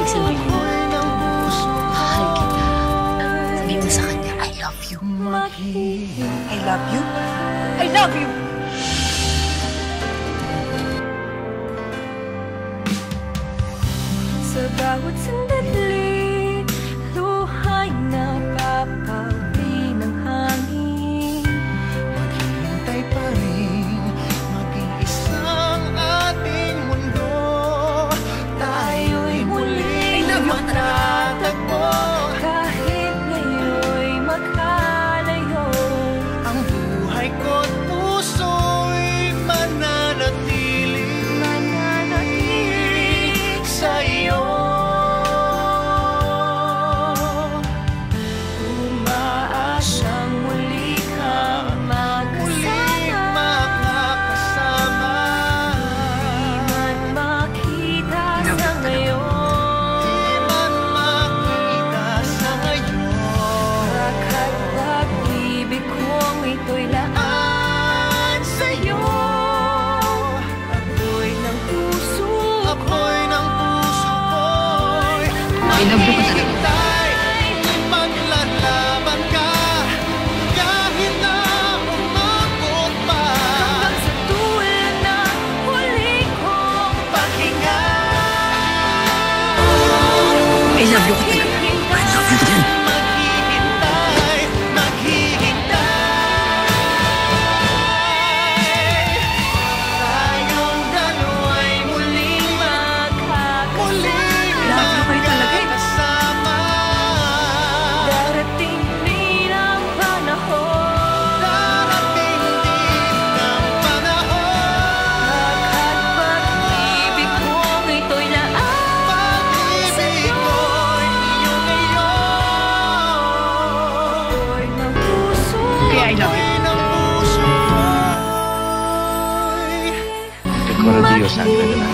ibig sabihin, mahal kita. Sabihin mo sa kanya, I love you. I love you? I love you! Sa bawat sandali, luhay na papawi ng hangin. Maghihintay pa rin, maging isang ating mundo. Tayo'y muling matatagpo. Kahit ngayon'y magkalayo, Ang buhay ko't puso'y mananatili sa iyo. umaasang muli kang Muling makasama. makakasama. Di man makita sa ngayon, Di man makita sa ngayon. Pagkat pag-ibig kong ito'y laan sa'yo. Apoy ng puso Apoy ng puso ko'y I love you ka talaga. maghihintay. Maglalaban ka kahit na umabot pa. hanggang sa dulo na huli kong Pahinga. I love you ka talaga. I love you din. Maghihintay, maghihintay. Tayong dalawa'y muling Love you kayo talaga eh. magkakasama. Darating din ang panahon, Darating din ang panahon. at pag-ibig kong ito'y laan Pag-ibig ko'y iyong ngayon. apoy ng puso. Kaya I love you. Apoy ng puso ko'y Recuerdo Dios, sangre de la